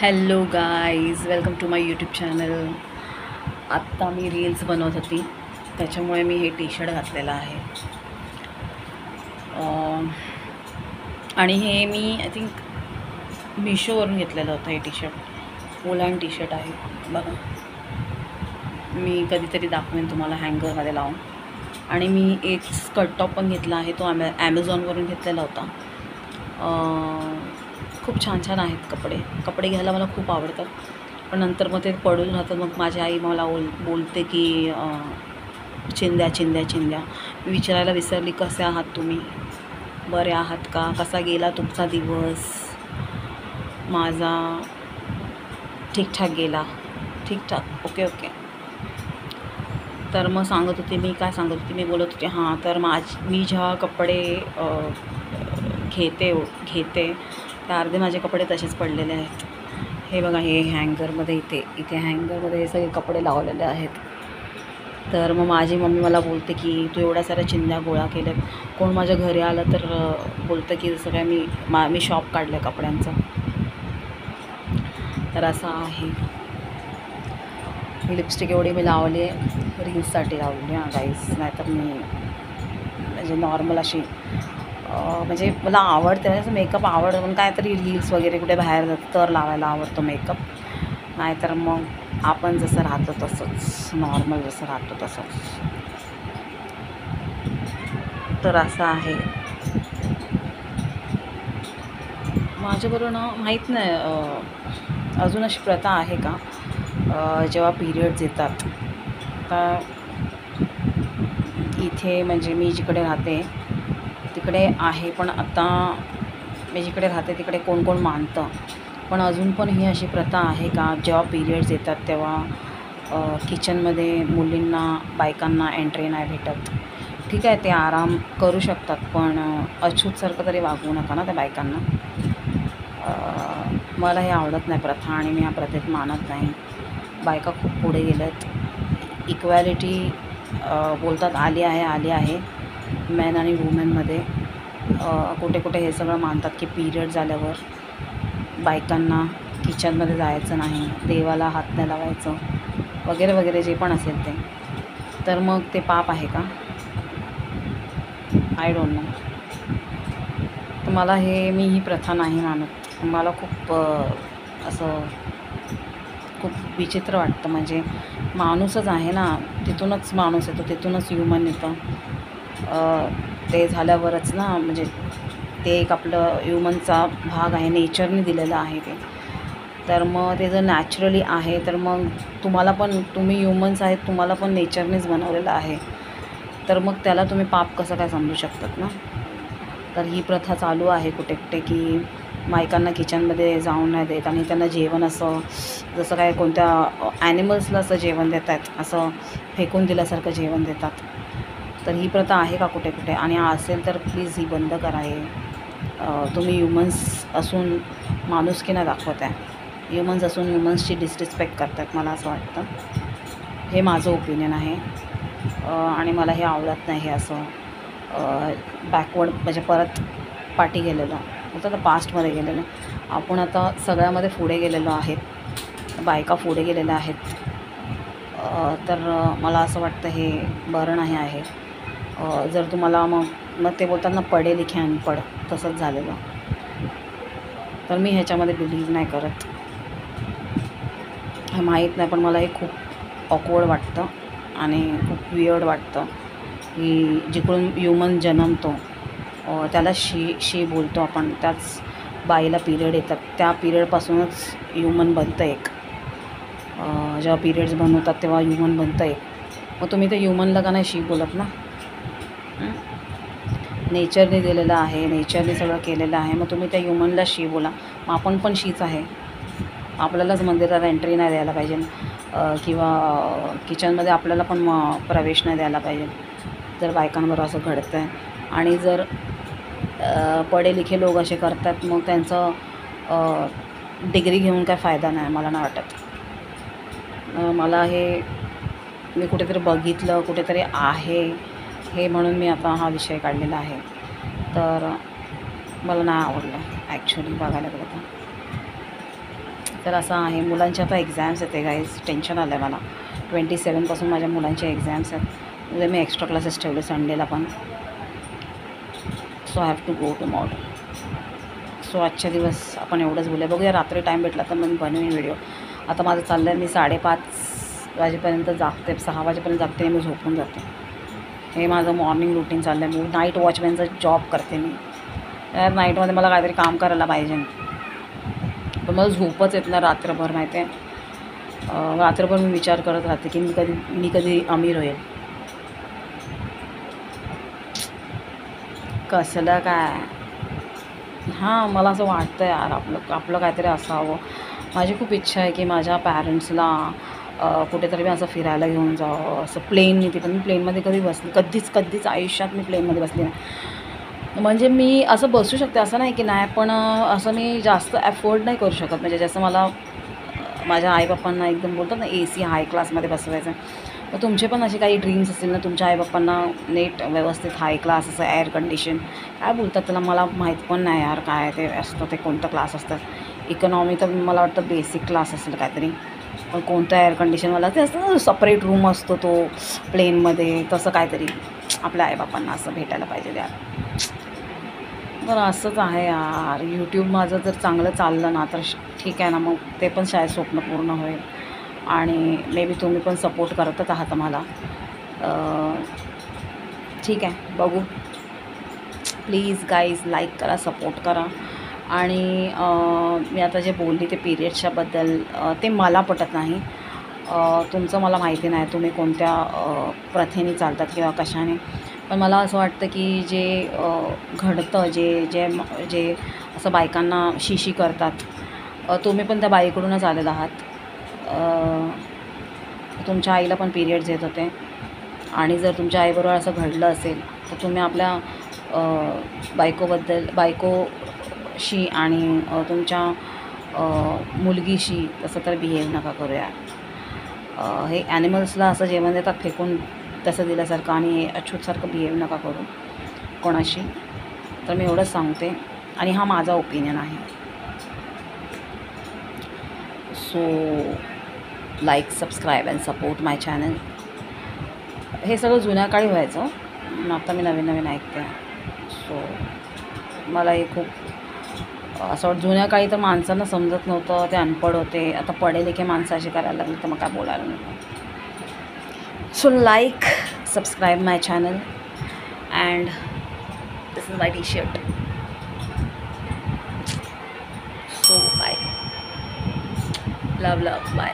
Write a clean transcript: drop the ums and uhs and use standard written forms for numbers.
Hello guys, welcome to my YouTube channel. आत्ता मी reels बनवत होती, त्याच्यामुळे मी हे टी शर्ट घातलेलं आहे. आणि हे मी आय थिंक मिशोवरून घेतलेलं होतं. हे T shirt woollen T shirt आहे बघा. मी कधीतरी दाखवेन तुम्हाला हँगरमध्ये लावून. आणि मी एक स्कर्ट टॉप पण घेतला आहे, तो ॲमेझॉनवरून घेतलेला होता. खूप छान छान आहेत कपडे घ्यायला मला खूप आवडतात, पण नंतर मग ते पडून राहतात. मग माझी आई मला बोलते की चिंध्या. मी विचारायला विसरली, कसे आहात तुम्ही, बरे आहात का, कसा गेला तुमचा दिवस. माझा ठीकठाक गेला. ठीकठाक, ओके. तर मग सांगत होते मी बोलत होते तर मी जेव्हा कपडे घेते तर अर्धे माझे कपडे तसेच पडलेले आहेत. हे बघा, हे हँगरमध्ये इथे हँगरमध्ये हे सगळे कपडे लावलेले आहेत. तर मग माझी मम्मी मला बोलते की तू एवढ्या साऱ्या चिंध्या गोळा केल्यात. कोण माझ्या घरी आलं तर बोलतं की जसं काय मी शॉप काढलं आहे कपड्यांचं. तर असं आहे. ही लिपस्टिक एवढी मी लावली आहे रील्ससाठी लावली गाईस, नाहीतर मी म्हणजे नॉर्मल अशी म्हणजे मला आवडते, म्हणजे असं मेकअप आवडतं, पण काहीतरी रील्स वगैरे कुठे बाहेर जातं तर लावायला आवडतो मेकअप. नाहीतर मग आपण जसं राहतो तसंच, नॉर्मल जसं राहतो तसंच. तर असं आहे. माझ्याबरोबर माहीत नाही अजून अशी प्रथा आहे का, जेव्हा पिरियड्स येतात तर इथे म्हणजे मी जिकडे राहते तिकडे आहे, पण आता मी जिकडे राहते तिकडे कोण कोण मानतं, पण अजून पण ही अशी प्रथा आहे का जेव्हा पिरियड्स येतात तेव्हा किचनमध्ये बायकांना एंट्री नाही भेटत. ठीक आहे, ते आराम करू शकतात, पण अछूतसारखं तरी वागवू नका ना त्या बायकांना. मला हे आवडत नाही प्रथा, आणि मी ह्या प्रथेत मानत नाही. बायका खूप पुढे गेल्यात. इक्वॅलिटी बोलतात आली आहे मॅन आणि वुमेनमध्ये. कुठे हे सगळं मानतात की पिरियड झाल्यावर बायकांना किचनमध्ये जायचं नाही, देवाला हात नाही लावायचं वगैरे जे पण असेल ते. तर मग ते पाप आहे का, आय डोंट नो. तर मला मी ही प्रथा नाही मानत. मला खूप असं खूप विचित्र वाटतं. म्हणजे माणूसच आहे ना, तिथूनच माणूस येतो, तिथूनच ह्युमन येतं. ते झाल्यावरच ना, म्हणजे ते एक आपलं ह्युमनचा भाग आहे, नेचरने दिलेलं आहे ते. तर मग ते जर नॅचरली आहे तर मग तुम्ही ह्युमन्स आहेत, तुम्हाला पण नेचरनेच बनवलेलं आहे. तर मग त्याला तुम्ही पाप कसं काय समजू शकतात ना. तर ही प्रथा चालू आहे कुठे की बायकांना किचनमध्ये जाऊन नाही देत, आणि त्यांना जेवण असं जसं काय कोणत्या ॲनिमल्सला असं जेवण देत आहेत, असं फेकून दिल्यासारखं जेवण देतात. तर ही प्रथा आहे का कुठे, आणि असेल तर प्लीज ही बंद करा. तुम्ही ह्युमन्स असून माणुसकी नाही दाखवत आहे. ह्युमन्स असून ह्युमन्सची डिसरिस्पेक्ट करतात, मला असं वाटतं. हे माझं ओपिनियन आहे. आणि मला हे आवडत नाही. हे असं बॅकवर्ड म्हणजे परत पाठी गेलेलं होतं, तर पास्टमध्ये गेलेलं. आपण आता सगळ्यामध्ये पुढे गेलेलो आहेत, बायका पुढे गेलेल्या आहेत. तर मला असं वाटतं हे बरं नाही आहे. जर तुम्हाला मग ते बोलतात ना, पढे लिखे अनपढ, तसंच झालेलं. तर मी ह्याच्यामध्ये बिलीव्ह नाही करत. हे माहीत नाही, पण मला हे खूप ऑकवर्ड वाटतं आणि खूप वियर्ड वाटतं की जिकडून ह्युमन जन्मतो त्याला शी बोलतो आपण. त्याच बाईला पिरियड येतात, त्या पिरियडपासूनच ह्युमन बनतं एक. जेव्हा पिरियड्स बनवतात तेव्हा ह्युमन बनतं एक. मग तुम्ही त्या ह्युमनला का नाही शी बोलत ना. नेचरने दिलेलं आहे, नेचरने सगळं केलेलं आहे, मग तुम्ही त्या ह्युमनला शी बोला. मग आपण पण शीच आहे. आपल्यालाच मंदिरात एंट्री नाही द्यायला पाहिजे, किंवा किचनमध्ये आपल्याला पण प्रवेश नाही द्यायला पाहिजे जर बायकांबरोबर असं घडतं आहे. आणि जर पढे लिखे लोक असे करतात, मग त्यांचं डिग्री घेऊन काय फायदा नाही, मला नाही वाटत. मला मी कुठेतरी बघितलं, कुठेतरी आहे हे, म्हणून मी आता हा विषय काढलेला आहे. तर मला नाही आवडलं ॲक्च्युली बघायला गेलं तर. तर असं आहे. मुलांच्या आता एक्झाम्स येते गाईज, टेन्शन आलं आहे मला. 27पासून माझ्या मुलांचे एक्झाम्स आहेत. उद्या मी एक्स्ट्रा क्लासेस ठेवले संडेला पण. So I have to go tomorrow. So आजच्या दिवस आपण एवढंच बोलूया. बघूया रात्री टाईम भेटला तर मग बनवेन व्हिडिओ. आता माझं चाललं आहे, मी 5:30 वाजेपर्यंत जागते, 6 वाजेपर्यंत जागते, मी झोपून जाते. हे माझं मॉर्निंग रुटीन चाललं आहे. मी नाईट वॉचमॅनचा जॉब करते मी. नाईटमध्ये मला काहीतरी काम करायला पाहिजे, पण मला झोपच येत नाही रात्रभर. माहिती आहे, रात्रभर मी विचार करत राहते की मी कधी अमीर होईल. कसलं काय. हां, मला असं वाटतं यार आपलं काहीतरी असावं. माझी खूप इच्छा आहे की माझ्या पॅरेंट्सला कुठेतरी मी असं फिरायला घेऊन जावं. असं प्लेनने. ती पण मी प्लेनमध्ये कधी बसली कधीच आयुष्यात मी प्लेनमध्ये बसली नाही. म्हणजे मी असं बसू शकते, असं नाही की नाही, पण असं मी जास्त अफोर्ड नाही करू शकत. म्हणजे जसं मला माझ्या आईबापांना एकदम बोलतात ना AC हाय क्लासमध्ये बसवायचं. तर तुमचे पण असे काही ड्रीम्स असतील ना तुमच्या आईबापांना, नेट व्यवस्थित हाय क्लास, असं एअर कंडिशन काय बोलतात त्याला, मला माहीत पण नाही यार काय ते असतं, ते कोणतं क्लास असतं. इकॉनॉमी तर मला वाटतं बेसिक क्लास असेल काहीतरी, पण कोणतं एअर कंडिशनवाला ते असतं ना, सेपरेट रूम असतो तो प्लेनमध्ये, तसं काहीतरी आपल्या आईबापांना असं भेटायला पाहिजे यार. बरं असंच आहे यार. यूट्यूब माझं जर चांगलं चाललं ना तर ठीक आहे ना, मग ते पण शाळेत स्वप्न पूर्ण होईल. आणि मे बी तुम्ही पण सपोर्ट करतच आहात मला. ठीक आहे, बघू. प्लीज गाईज लाईक करा, सपोर्ट करा. आणि मी आता जे बोलली ते पिरियड्सच्याबद्दल, ते मला पटत नाही. तुमचं मला माहिती नाही तुम्ही कोणत्या प्रथेने चालतात किंवा कशाने, पण मला असं वाटतं की जे घडतं, जे जे जे असं बायकांना शिशी करतात, तुम्ही पण त्या बाईकडूनच आलेला आहात. तुमच्या आईला पण पिरियड्स येत होते, आणि जर तुमच्या आईबरोबर असं घडलं असेल तर तुम्ही आपल्या बायकोशी आणि तुमच्या मुलगीशी तसं तर बिहेव नका करूया. हे ॲनिमल्सला असं जेवण देतात फेकून तसं दिल्यासारखं, आणि हे अछूतसारखं बिहेव नका करू कोणाशी. तर मी एवढंच सांगते, आणि हा माझा ओपिनियन आहे. So like, subscribe and support my channel. हे सगळं जुन्या काळी व्हायचं, आता मी नवीन ऐकते. सो मला हे खूप असं वाटतं, जुन्या काळी तर माणसांना समजत नव्हतं, ते अनपढ होते. आता पढे-लिखे माणसं अशी करायला लागली तर मग काय बोलायला नको. So like, subscribe my channel, and this is my t-shirt. So bye. Love, bye.